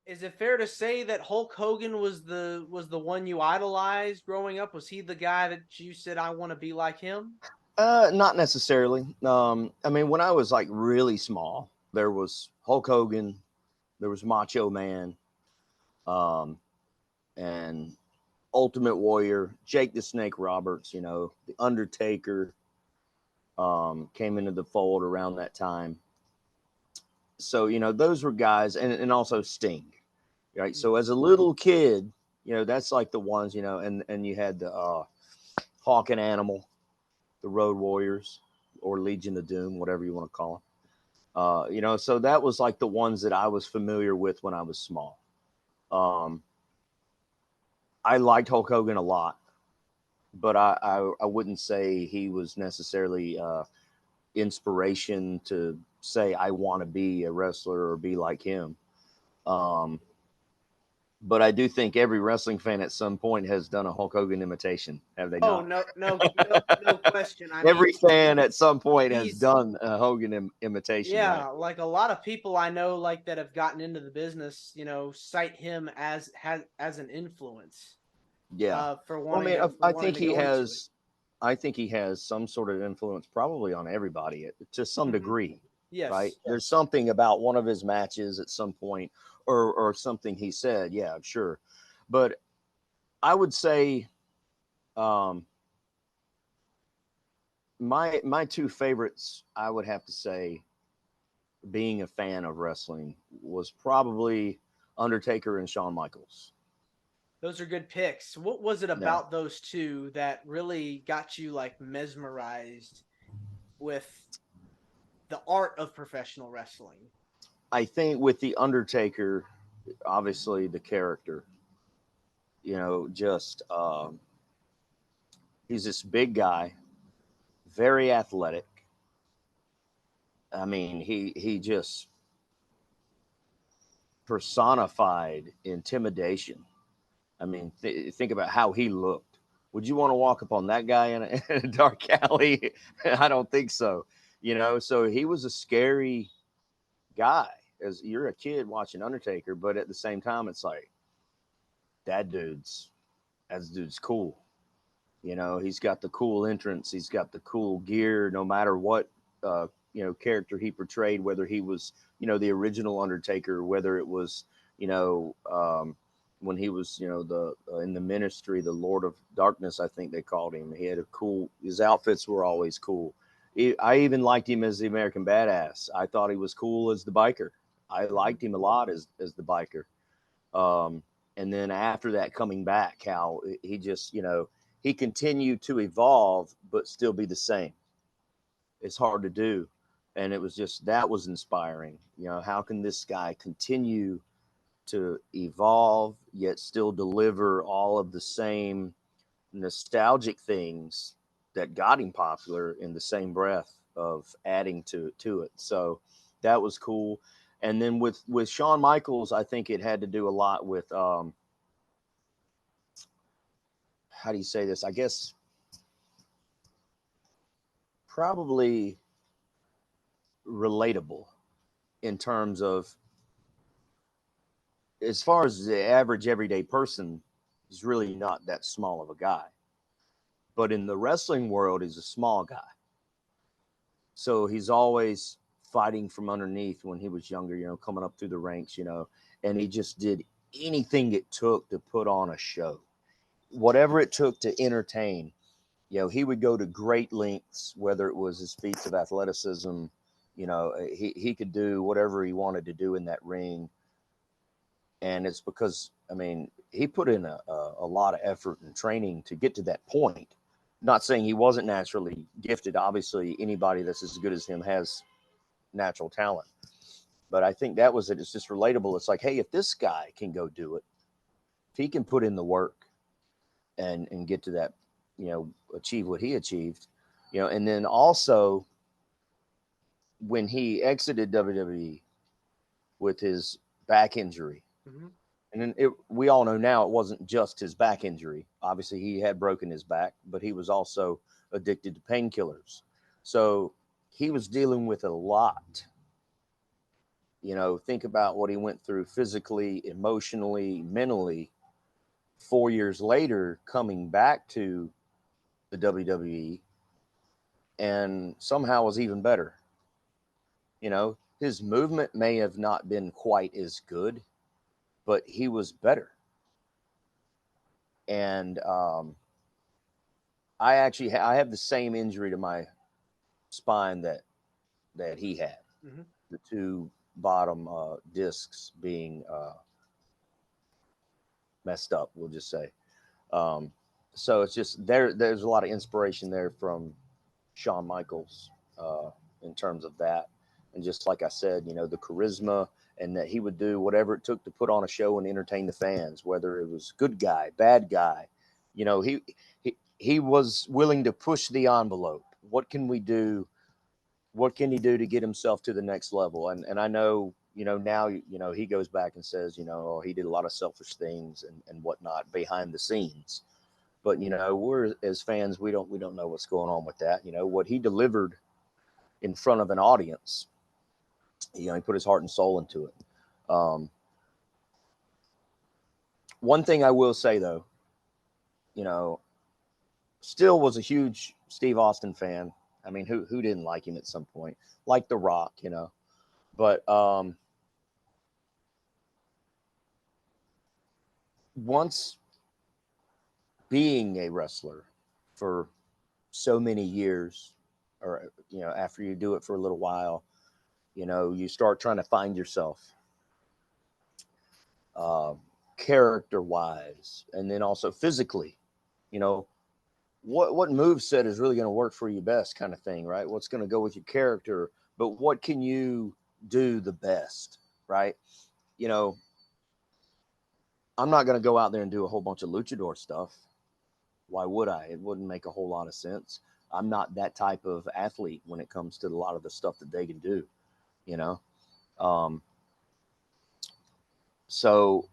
Is it fair to say that Hulk Hogan was the one you idolized growing up? Was he the guy that you said I want to be like him? Not necessarily. I mean, when I was like really small, there was Hulk Hogan, there was Macho Man, um, and Ultimate Warrior, Jake the Snake Roberts. You know, the Undertaker came into the fold around that time. So you know, those were guys, and also Sting, right? So as a little kid, you know, that's like the ones, you know, and you had the Hawk and Animal, the Road Warriors, or Legion of Doom, whatever you want to call them. You know, so that was like the ones that I was familiar with when I was small. Um, I liked Hulk Hogan a lot, but I wouldn't say he was necessarily inspiration to say I want to be a wrestler or be like him. Um, but I do think every wrestling fan at some point has done a Hulk Hogan imitation, have they Oh not? no, no, no, no question. I Every mean, fan at some point has he's done a Hogan imitation, right? yeah, like a lot of people I know, like that have gotten into the business, cite him as an influence, Yeah. for Well, I wanting mean, to I think he go into it. has. I think he has some sort of influence, probably on everybody to some Hmm. degree, right? Yes. There's something about one of his matches at some point, or something he said. Yeah, I'm sure, but I would say um, my two favorites. I would have to say, being a fan of wrestling, was probably Undertaker and Shawn Michaels. Those are good picks. What was it Yeah, about those two that really got you like mesmerized with the art of professional wrestling? I think with the Undertaker, obviously the character, you know, just he's this big guy, very athletic. I mean, he just personified intimidation. I mean, think about how he looked. Would you want to walk up on that guy in in a dark alley? I don't think so. You know, so he was a scary guy as you're a kid watching Undertaker, but at the same time, it's like that dude's cool. You know, he's got the cool entrance, he's got the cool gear. No matter what, you know, character he portrayed, whether he was, you know, the original Undertaker, whether it was, you know, when he was, you know, the in the ministry, the Lord of Darkness, I think they called him. He had a cool. His outfits were always cool. I even liked him as the American Badass. I thought he was cool as the biker. I Hmm. liked him a lot as the biker. Um, and then after that, coming back, how he just, you know, he continued to evolve but still be the same. It's hard to do, and it was just that was inspiring. You know, how can this guy continue to evolve yet still deliver all of the same nostalgic things that got him popular in the same breath of adding to it. So that was cool. And then with Shawn Michaels, I think it had to do a lot with how do you say this? I guess probably relatable in terms of, as far as the average everyday person is really not that small of a guy, but in the wrestling world he's a small guy. So he's always fighting from underneath when he was younger, you know, coming up through the ranks, you know, and he just did anything it took to put on a show, whatever it took to entertain. You know, he would go to great lengths, whether it was his feats of athleticism, you know, he could do whatever he wanted to do in that ring. And it's because, I mean, he put in a lot of effort and training to get to that point. Not saying he wasn't naturally gifted. Obviously, anybody that's as good as him has natural talent. But I think that was it. It's just relatable. It's like, hey, if this guy can go do it, if he can put in the work and get to that, you know, achieve what he achieved, you know, and then also when he exited WWE with his back injury, Hmm. and then we all know now it wasn't just his back injury. Obviously, he had broken his back, but he was also addicted to painkillers. So he was dealing with a lot Think about what he went through physically, emotionally, mentally. 4 years later, coming back to the WWE, and somehow was even better. His movement may have not been quite as good, but he was better. And I have the same injury to my spine that he had. Mm-hmm. The two bottom discs being messed up, we'll just say. Um, so it's just there's a lot of inspiration there from Shawn Michaels in terms of that. And just like I said, the charisma, and that he would do whatever it took to put on a show and entertain the fans, whether it was good guy, bad guy. He was willing to push the envelope. What can we do? What can he do to get himself to the next level? And I know, now, he goes back and says, oh, he did a lot of selfish things and whatnot behind the scenes. But we're, as fans, we don't know what's going on with that. What he delivered in front of an audience. He put his heart and soul into it. Um, One thing I will say though, you know, still was a huge Steve Austin fan. I mean, who didn't like him at some point? Like The Rock, But once being a wrestler for so many years, or after you do it for a little while, you start trying to find yourself, uh, character wise, and then also physically. You know, what move set is really going to work for you best, kind of thing, right? What's going to go with your character, but what can you do the best, right? You know, I'm not going to go out there and do a whole bunch of luchador stuff. Why would I? It wouldn't make a whole lot of sense. I'm not that type of athlete when it comes to a lot of the stuff that they can do, you know. Um, so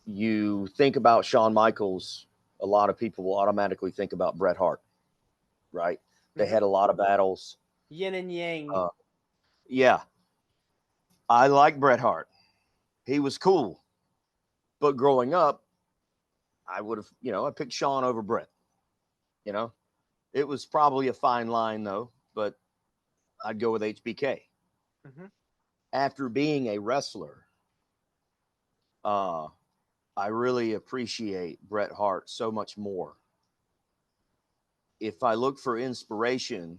you think about Shawn Michaels, a lot of people will automatically think about Bret Hart, right? They Mm-hmm. had a lot of battles. Yin and yang. Uh, yeah, I like Bret Hart. He was cool, but growing up, I would have, I picked Shawn over Bret. You know, it was probably a fine line though, but I'd go with HBK. Mm-hmm. After being a wrestler, uh, I really appreciate Bret Hart so much more. If I look for inspiration,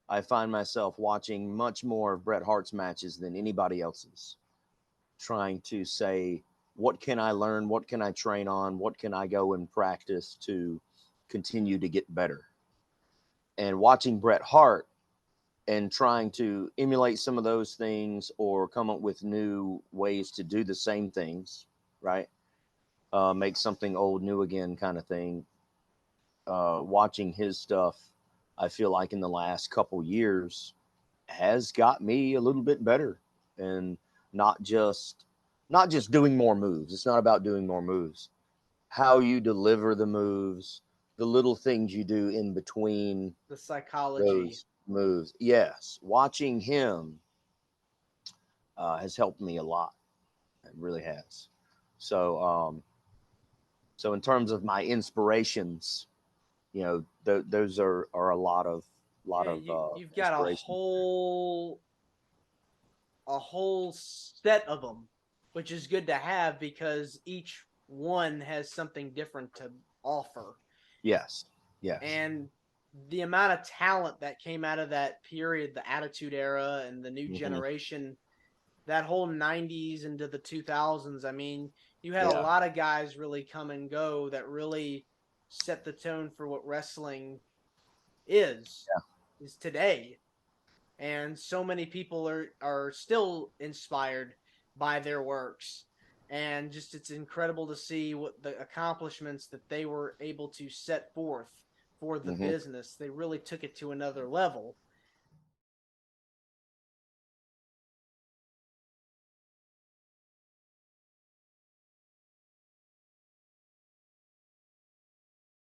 I find myself watching much more of Bret Hart's matches than anybody else's, trying to say, what can I learn? What can I train on? What can I go and practice to continue to get better? And watching Bret Hart and trying to emulate some of those things or come up with new ways to do the same things, right? Make something old new again, kind of thing. Watching his stuff, I feel like in the last couple years has got me a little bit better, and not just not just doing more moves. It's not about doing more moves. How you deliver the moves, the little things you do in between The psychology. those moves. Yes, watching him has helped me a lot. It really has. So, so in terms of my inspirations, those are a lot Yeah, of you've got inspiration. a whole set of them, which is good to have because each one has something different to offer. Yes, yes. And the amount of talent that came out of that period, the Attitude Era and the new Hmm. generation, that whole 90s into the 2000s, I mean, you had a Yeah, lot of guys really come and go that really set the tone for what wrestling is yeah. is today. And so many people are still inspired by their works, and just it's incredible to see what the accomplishments that they were able to set forth for the Hmm. business. They really took it to another level.